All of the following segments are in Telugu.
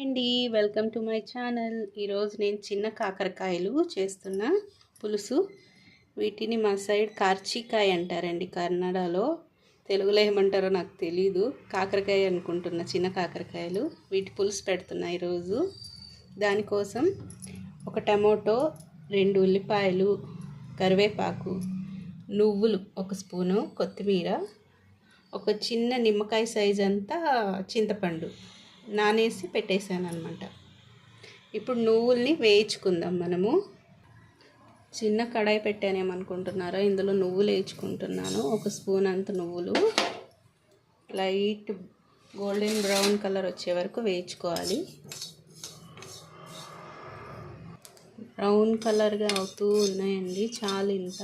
అండి, వెల్కమ్ టు మై ఛానల్. ఈరోజు నేను చిన్న కాకరకాయలు చేస్తున్నా పులుసు. వీటిని మా సైడ్ కార్చికాయ అంటారండి కన్నడలో. తెలుగులో ఏమంటారో నాకు తెలీదు. కాకరకాయ అనుకుంటున్నా, చిన్న కాకరకాయలు. వీటి పులుసు పెడుతున్నా ఈరోజు. దానికోసం ఒక టమోటో, 2 ఉల్లిపాయలు, కరివేపాకు, నువ్వులు 1 స్పూను, కొత్తిమీర, ఒక చిన్న నిమ్మకాయ సైజ్ అంతా చింతపండు నానేసి పెట్టేశాను అనమాట. ఇప్పుడు నువ్వుల్ని వేయించుకుందాం మనము. చిన్న కడాయి పెట్టానేమనుకుంటున్నారా, ఇందులో నువ్వులు వేయించుకుంటున్నాను. 1 స్పూన్ అంత నువ్వులు లైట్ గోల్డెన్ బ్రౌన్ కలర్ వచ్చే వరకు వేయించుకోవాలి. బ్రౌన్ కలర్గా అవుతూ ఉన్నాయండి. చాలు, ఇంత.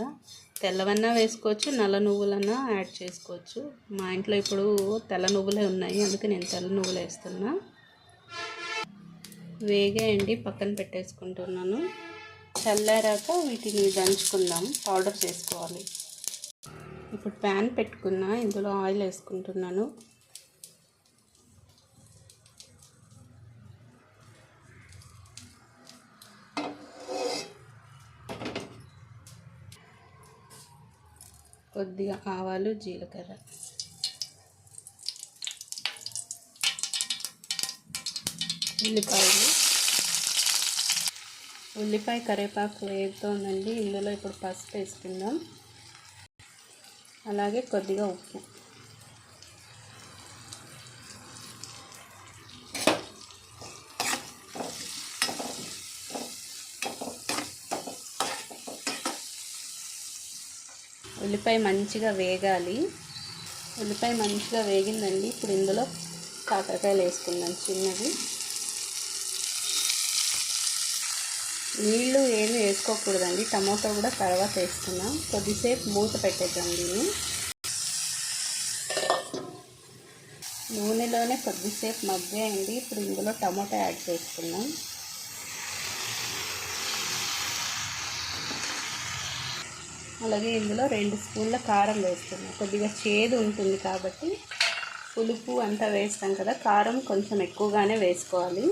తెల్లవన్నా వేసుకోవచ్చు, నల్ల నువ్వులన్నా యాడ్ చేసుకోవచ్చు. మా ఇంట్లో ఇప్పుడు తెల్ల నువ్వులే ఉన్నాయి, అందుకే నేను తెల్ల నువ్వులు వేస్తున్నా. వేగాయండి, పక్కన పెట్టేసుకుంటున్నాను. చల్లారాక వీటిని దంచుకుందాం, పౌడర్ చేసుకోవాలి. ఇప్పుడు ప్యాన్ పెట్టుకున్నా, ఇందులో ఆయిల్ వేసుకుంటున్నాను. కొద్దిగా ఆవాలు, జీలకర్ర, ఉల్లిపాయ కరివేపాకు వేగుతోందండి. ఇందులో ఇప్పుడు పసుపు వేసుకుందాం, అలాగే కొద్దిగా ఉప్పు. ఉల్లిపాయ మంచిగా వేగాలి. ఉల్లిపాయ మంచిగా వేగిందండి. ఇప్పుడు ఇందులో కాకరకాయలు వేసుకుందాం చిన్నవి. నీళ్ళు ఏమీ వేసుకోకూడదండి, టమాటో కూడా తర్వాత వేసుకున్నాం. కొద్దిసేపు మూత పెట్టేద్దాం దీన్ని. నూనెలోనే కొద్దిసేపు మగ్గాయండి. ఇప్పుడు ఇందులో టమాటో యాడ్ చేసుకుందాం. అలాగే ఇందులో 2 స్పూన్ల కారం వేస్తున్నాం. కొద్దిగా చేదు ఉంటుంది కాబట్టి, పులుపు అంతా వేస్తాం కదా, కారం కొంచెం ఎక్కువగానే వేసుకోవాలి.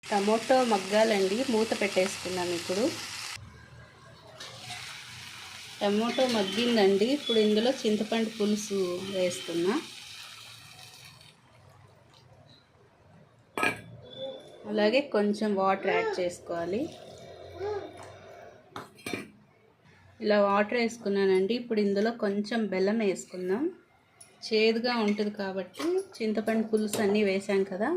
టమోటో మగ్గాలండి, మూత పెట్టేసుకుందాం. ఇప్పుడు టమోటో మగ్గిందండి. ఇప్పుడు ఇందులో చింతపండు పులుసు వేస్తున్నా. అలాగే కొంచెం వాటర్ యాడ్ చేసుకోవాలి. ఇలా వాటర్ వేసుకున్నానండి. ఇప్పుడు ఇందులో కొంచెం బెల్లం వేసుకుందాం. చేదుగా ఉంటుంది కాబట్టి, చింతపండు పులుసు అన్నీ వేసాం కదా,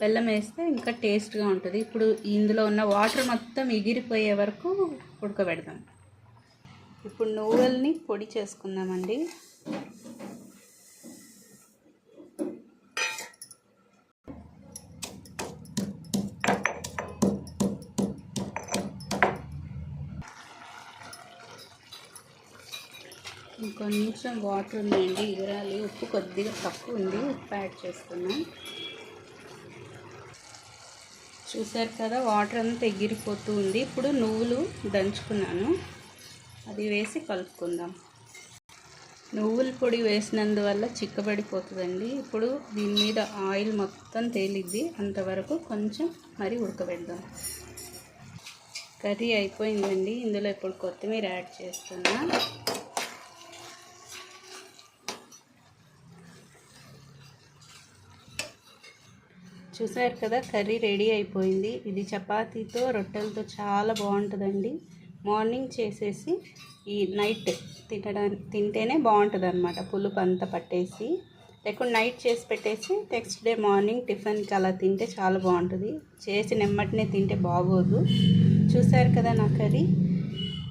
బెల్లం వేస్తే ఇంకా టేస్ట్గా ఉంటుంది. ఇప్పుడు ఇందులో ఉన్న వాటర్ మొత్తం ఎగిరిపోయే వరకు ఉడకబెడదాం. ఇప్పుడు నువ్వుల్ని పొడి చేసుకుందామండి. ఇంకొంచెం వాటర్ ఉన్నాయండి, ఎగరాలి. ఉప్పు కొద్దిగా తక్కువ ఉంది, ఉప్పు యాడ్ చేస్తున్నాం. చూసారు కదా, వాటర్ అంతా ఎగిరిపోతూ ఉంది. ఇప్పుడు నువ్వులు దంచుకున్నాను, అది వేసి కలుపుకుందాం. నువ్వుల పొడి వేసినందువల్ల చిక్కబడిపోతుందండి. ఇప్పుడు దీని మీద ఆయిల్ మొత్తం తేలిద్ది, అంతవరకు కొంచెం మరి ఉడకబెడదాం. కర్రీ అయిపోయిందండి. ఇందులో ఇప్పుడు కొత్తిమీర యాడ్ చేస్తున్నా. చూసారు కదా, కర్రీ రెడీ అయిపోయింది. ఇది చపాతీతో, రొట్టెలతో చాలా బాగుంటుందండి. మార్నింగ్ చేసేసి ఈ నైట్ తింటేనే బాగుంటుంది అనమాట. పులుపు అంతా పట్టేసి, లేకుంటే నైట్ చేసి పెట్టేసి నెక్స్ట్ డే మార్నింగ్ టిఫిన్కి అలా తింటే చాలా బాగుంటుంది. చేసి నెమ్మటినే తింటే బాగోదు. చూసారు కదా నా కర్రీ.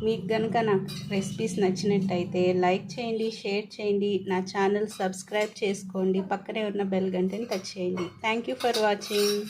మీకు కనుక నా రెసిపీస్ నచ్చినట్టయితే లైక్ చేయండి, షేర్ చేయండి, నా ఛానల్ సబ్స్క్రైబ్ చేసుకోండి, పక్కనే ఉన్న బెల్ గంటని టచ్ చేయండి. Thank you for watching.